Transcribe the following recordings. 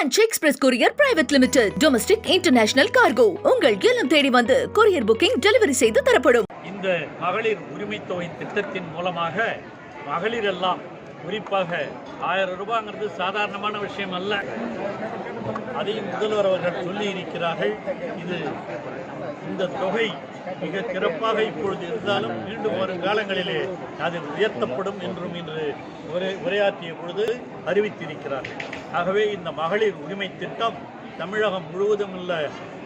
Branch express courier private limited. Domestic international cargo. உங்கள் இல்லம் தேடி வந்து கொரியர் புக்கிங் டெலிவரி செய்து தரப்படும். இந்த மகளிர் உரிமை தொகை திட்டத்தின் மூலமாக மகளிர் எல்லாம் குறிப்பாக 1000 ரூபாங்கிறது சாதாரணமான விஷயம் அல்ல. அதையும் முதல்வர் அவர்கள் சொல்லி இருக்கிறார்கள். இந்த தொகை மிக சிறப்பாக இப்பொழுது இருந்தாலும் மீண்டும் வரும் காலங்களிலே அது உயர்த்தப்படும் என்றும் இன்று உரையாற்றிய பொழுது அறிவித்திருக்கிறார்கள். ஆகவே இந்த மகளிர் உரிமை திட்டம் தமிழகம் முழுவதும் உள்ள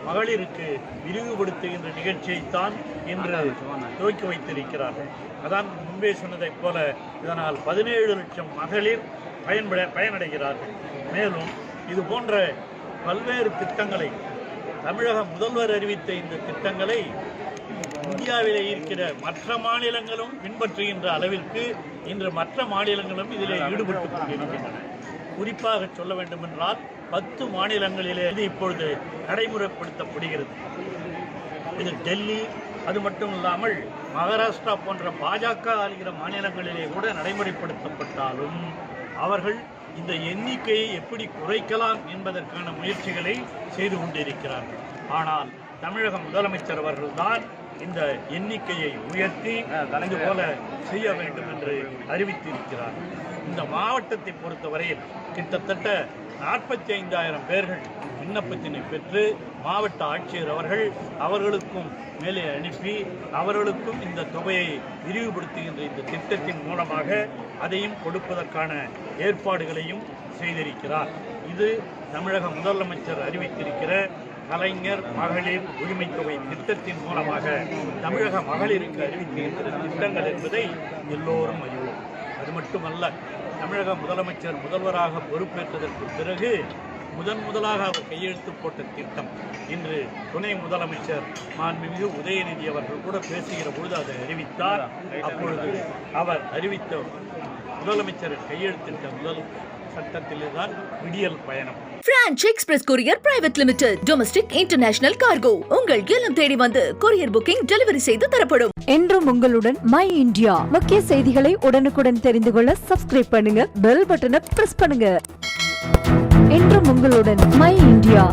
மகளிருக்கு விரிவுபடுத்துகின்ற நிகழ்ச்சியைத்தான் இன்று துவக்கி வைத்திருக்கிறார்கள். அதான் முன்பே சொன்னதைப் போல இதனால் 17 லட்சம் மகளிர் பயனடைகிறார்கள். மேலும் இது போன்ற பல்வேறு திட்டங்களை தமிழக முதல்வர் அறிவித்த இந்த திட்டங்களை இந்தியாவிலே இருக்கிற மற்ற மாநிலங்களும் பின்பற்றுகின்ற அளவிற்கு இன்று மற்ற மாநிலங்களும் இதிலே ஈடுபட்டுக் கொண்டிருக்கின்றன. குறிப்பாக சொல்ல வேண்டுமென்றால் 10 மாநிலங்களிலே இது இப்பொழுது நடைமுறைப்படுத்தப்படுகிறது. இது டெல்லி, அது மட்டும் இல்லாமல் மகாராஷ்டிரா போன்ற பாஜக ஆளுகிற மாநிலங்களிலே கூட நடைமுறைப்படுத்தப்பட்டாலும் அவர்கள் இந்த எண்ணிக்கையை எப்படி குறைக்கலாம் என்பதற்கான முயற்சிகளை செய்து கொண்டிருக்கிறார்கள். ஆனால் தமிழக முதலமைச்சர் அவர்கள்தான் இந்த எண்ணிக்கையை உயர்த்தி இது போல செய்ய வேண்டும் என்று அறிவித்திருக்கிறார்கள். இந்த மாவட்டத்தை பொறுத்தவரையில் கிட்டத்தட்ட 45,000 பேர்கள் விண்ணப்பத்தினை பெற்று மாவட்ட ஆட்சியர் அவர்களுக்கும் மேலே அனுப்பி அவர்களுக்கும் இந்த தொகையை விரிவுபடுத்துகின்ற இந்த திட்டத்தின் மூலமாக அதையும் கொடுப்பதற்கான ஏற்பாடுகளையும் செய்திருக்கிறார். இது தமிழக முதலமைச்சர் அறிவித்திருக்கிற கலைஞர் மகளிர் உரிமை தொகை திட்டத்தின் மூலமாக தமிழக மகளிருக்கு அறிவித்திருக்கிற திட்டங்கள் என்பதை எல்லோரும் அறிவோம். அது மட்டுமல்ல, தமிழக முதலமைச்சர் முதல்வராக பொறுப்பேற்றதற்கு பிறகு முதலாக அவர் கையெழுத்து போட்ட திட்டம் இன்று துணை முதலமைச்சர் மாண்புமிகு உதயநிதி அவர்கள் கூட பேசுகிற பொழுது அதை அறிவித்தார். அப்பொழுது அவர் அறிவித்த முதலமைச்சர் கையெழுத்திட்ட முதல் சட்டத்தில்தான் விடியல் பயணம். Branch express courier private limited. Domestic international cargo. உங்கள் இல்லம் தேடி வந்து கொரியர் புக்கிங் டெலிவரி செய்து தரப்படும். என்றும் உங்களுடன் மை இந்தியா. முக்கிய செய்திகளை உடனுக்குடன் தெரிந்து கொள்ள சப்ஸ்கிரைப் பண்ணுங்க, பெல் பட்டனை பிரஸ் பண்ணுங்க. என்றும் உங்களுடன் மை இந்தியா.